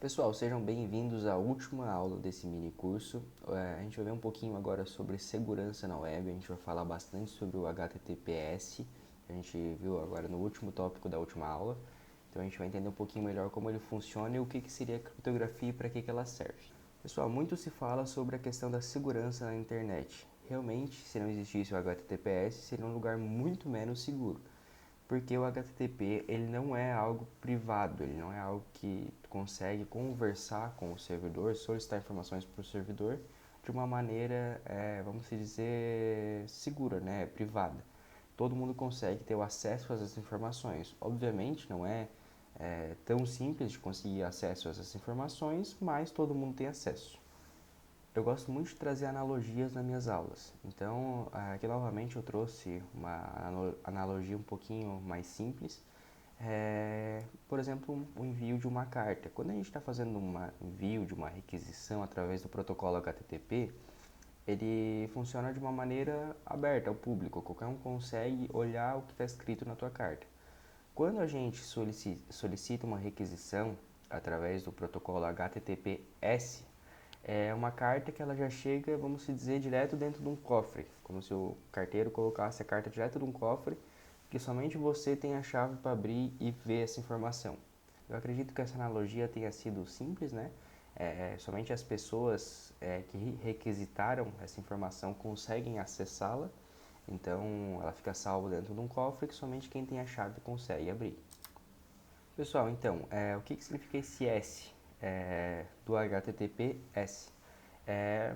Pessoal, sejam bem-vindos à última aula desse mini curso. A gente vai ver um pouquinho agora sobre segurança na web, a gente vai falar bastante sobre o HTTPS, que a gente viu agora no último tópico da última aula. Então a gente vai entender um pouquinho melhor como ele funciona e o que seria a criptografia e para que ela serve. Pessoal, muito se fala sobre a questão da segurança na internet. Realmente, se não existisse o HTTPS, seria um lugar muito menos seguro. Porque o HTTP ele não é algo privado, ele não é algo que tu consegue conversar com o servidor, solicitar informações para o servidor de uma maneira, vamos dizer, segura, né, privada. Todo mundo consegue ter o acesso a essas informações. Obviamente não é tão simples de conseguir acesso a essas informações, mas todo mundo tem acesso. Eu gosto muito de trazer analogias nas minhas aulas. Então, aqui novamente eu trouxe uma analogia um pouquinho mais simples. Por exemplo, o envio de uma carta. Quando a gente está fazendo um envio de uma requisição através do protocolo HTTP, ele funciona de uma maneira aberta ao público. Qualquer um consegue olhar o que está escrito na tua carta. Quando a gente solicita uma requisição através do protocolo HTTPS, é uma carta que ela já chega, vamos dizer, direto dentro de um cofre, como se o carteiro colocasse a carta direto de um cofre, que somente você tem a chave para abrir e ver essa informação. Eu acredito que essa analogia tenha sido simples, né? Somente as pessoas que requisitaram essa informação conseguem acessá-la, então ela fica salva dentro de um cofre que somente quem tem a chave consegue abrir. Pessoal, então, o que significa esse S do HTTPS? É,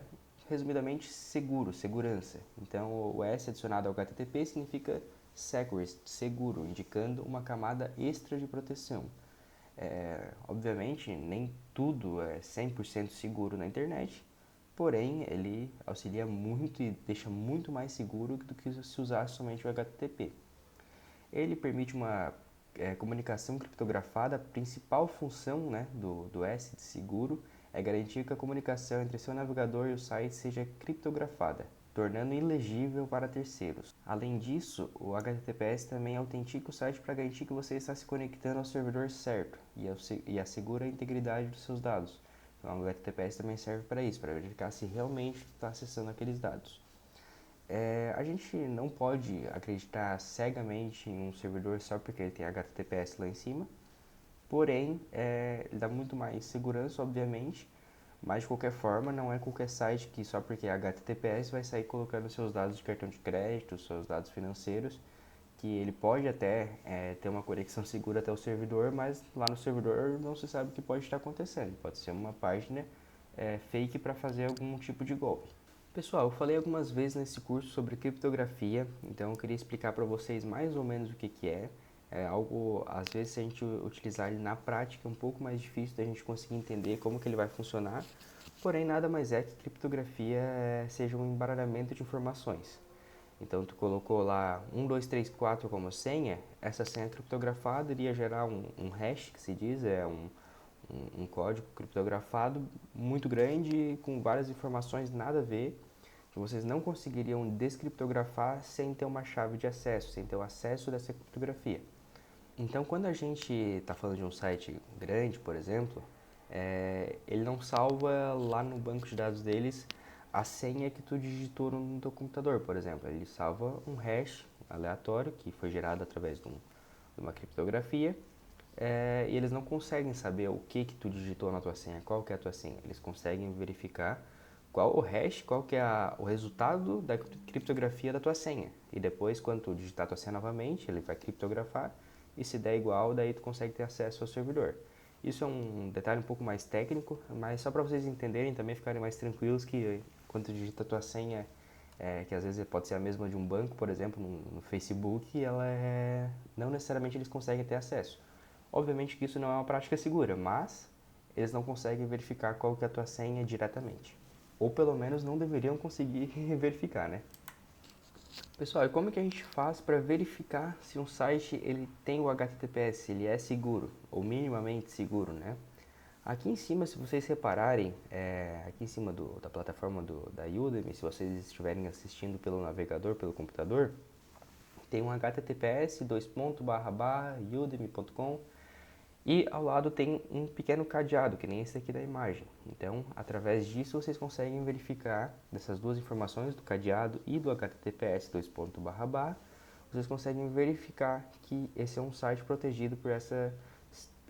resumidamente, seguro, segurança. Então, o S adicionado ao HTTP significa security, seguro, indicando uma camada extra de proteção. Obviamente, nem tudo é 100% seguro na internet, porém, ele auxilia muito e deixa muito mais seguro do que se usar somente o HTTP. Ele permite uma comunicação criptografada. A principal função, né, do S de seguro é garantir que a comunicação entre seu navegador e o site seja criptografada, tornando ilegível para terceiros. Além disso, o HTTPS também autentica o site para garantir que você está se conectando ao servidor certo e assegura a integridade dos seus dados. Então, o HTTPS também serve para isso, para verificar se realmente está acessando aqueles dados. A gente não pode acreditar cegamente em um servidor só porque ele tem HTTPS lá em cima, porém, ele dá muito mais segurança, obviamente, mas de qualquer forma, não é qualquer site que só porque é HTTPS vai sair colocando seus dados de cartão de crédito, seus dados financeiros, que ele pode até ter uma conexão segura até o servidor, mas lá no servidor não se sabe o que pode estar acontecendo. Pode ser uma página fake para fazer algum tipo de golpe. Pessoal, eu falei algumas vezes nesse curso sobre criptografia, então eu queria explicar para vocês mais ou menos o que é. É algo, às vezes, se a gente utilizar ele na prática, é um pouco mais difícil da gente conseguir entender como que ele vai funcionar. Porém, nada mais é que criptografia seja um embaralhamento de informações. Então, tu colocou lá 1, 2, 3, 4 como senha, essa senha criptografada iria gerar um hash, que se diz, um código criptografado muito grande, com várias informações nada a ver, que vocês não conseguiriam descriptografar sem ter uma chave de acesso, sem ter o acesso dessa criptografia. Então, quando a gente está falando de um site grande, por exemplo, ele não salva lá no banco de dados deles a senha que tu digitou no teu computador, por exemplo. Ele salva um hash aleatório que foi gerado através de uma criptografia, e eles não conseguem saber o que tu digitou na tua senha, qual que é a tua senha. Eles conseguem verificar qual o hash, qual que é o resultado da criptografia da tua senha. E depois, quando tu digitar a tua senha novamente, ele vai criptografar, e se der igual, daí tu consegue ter acesso ao servidor. Isso é um detalhe um pouco mais técnico, mas só para vocês entenderem, também ficarem mais tranquilos que quando tu digita a tua senha, que às vezes pode ser a mesma de um banco, por exemplo, no Facebook, não necessariamente eles conseguem ter acesso. Obviamente que isso não é uma prática segura, mas eles não conseguem verificar qual que é a tua senha diretamente. Ou pelo menos não deveriam conseguir verificar, né? Pessoal, e como que a gente faz para verificar se um site ele tem o HTTPS, ele é seguro, ou minimamente seguro, né? Aqui em cima, se vocês repararem, aqui em cima da plataforma da Udemy, se vocês estiverem assistindo pelo navegador, pelo computador, tem um https://udemy.com, E ao lado tem um pequeno cadeado, que nem esse aqui da imagem. Então, através disso, vocês conseguem verificar dessas duas informações, do cadeado e do HTTPS //, vocês conseguem verificar que esse é um site protegido por essa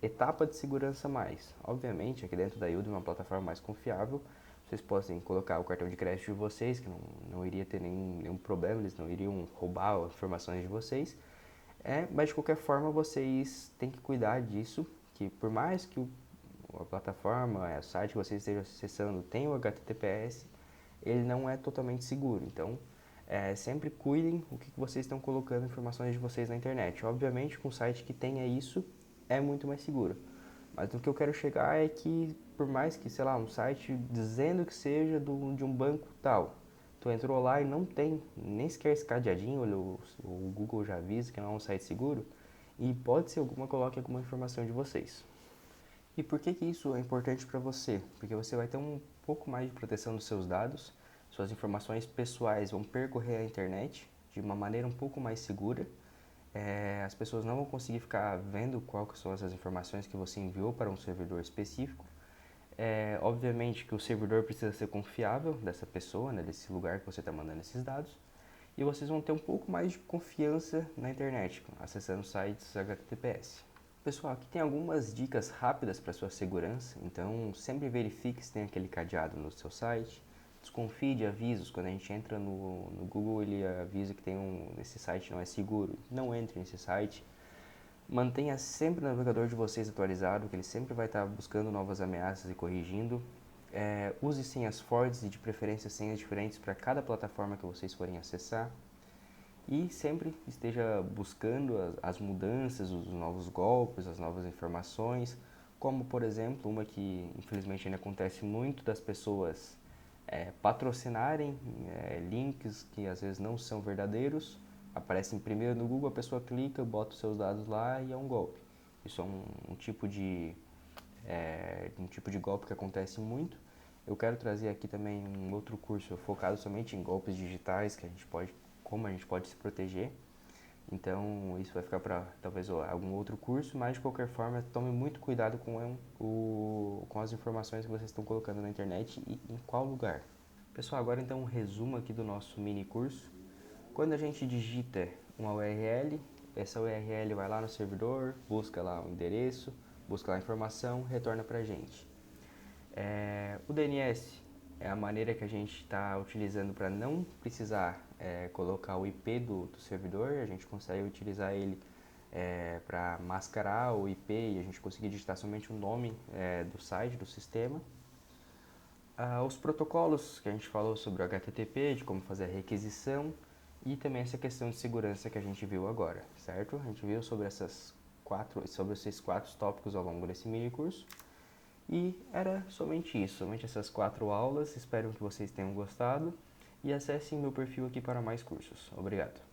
etapa de segurança a mais. Obviamente, aqui dentro da Udemy, uma plataforma mais confiável, vocês podem colocar o cartão de crédito de vocês, que não iria ter nenhum problema, eles não iriam roubar as informações de vocês. Mas de qualquer forma vocês têm que cuidar disso, que por mais que a plataforma, o site que vocês estejam acessando tenha o HTTPS, ele não é totalmente seguro. Então, sempre cuidem o que vocês estão colocando informações de vocês na internet. Obviamente, com um site que tenha isso, é muito mais seguro. Mas o que eu quero chegar é que, por mais que, sei lá, um site dizendo que seja de um banco tal, tu entrou lá e não tem nem sequer esse cadeadinho, o Google já avisa que não é um site seguro, e pode ser coloque alguma informação de vocês. E por que isso é importante para você? Porque você vai ter um pouco mais de proteção dos seus dados, suas informações pessoais vão percorrer a internet de uma maneira um pouco mais segura. As pessoas não vão conseguir ficar vendo quais são essas informações que você enviou para um servidor específico. Obviamente que o servidor precisa ser confiável dessa pessoa, né, desse lugar que você está mandando esses dados. E vocês vão ter um pouco mais de confiança na internet, acessando sites HTTPS. Pessoal, aqui tem algumas dicas rápidas para sua segurança, então sempre verifique se tem aquele cadeado no seu site. Desconfie de avisos, quando a gente entra no Google ele avisa que esse site não é seguro, não entre nesse site. Mantenha sempre o navegador de vocês atualizado, que ele sempre vai estar buscando novas ameaças e corrigindo. Use senhas fortes e de preferência senhas diferentes para cada plataforma que vocês forem acessar. E sempre esteja buscando as mudanças, os novos golpes, as novas informações, como por exemplo, uma que infelizmente ainda acontece muito das pessoas patrocinarem links que às vezes não são verdadeiros, aparecem primeiro no Google, a pessoa clica, bota os seus dados lá e é um golpe. Isso é um tipo de golpe que acontece muito. Eu quero trazer aqui também um outro curso focado somente em golpes digitais, como a gente pode se proteger. Então isso vai ficar para talvez algum outro curso, mas de qualquer forma tome muito cuidado com as informações que vocês estão colocando na internet e em qual lugar. Pessoal, agora então um resumo aqui do nosso mini curso. Quando a gente digita uma URL, essa URL vai lá no servidor, busca lá o endereço, busca lá a informação, retorna para a gente. O DNS é a maneira que a gente está utilizando para não precisar colocar o IP do servidor, a gente consegue utilizar ele para mascarar o IP e a gente conseguir digitar somente o nome do site, do sistema. Os protocolos que a gente falou sobre o HTTP, de como fazer a requisição e também essa questão de segurança que a gente viu agora, certo? A gente viu sobre esses 4 tópicos ao longo desse mini curso. E era somente isso, somente essas 4 aulas. Espero que vocês tenham gostado e acessem meu perfil aqui para mais cursos. Obrigado.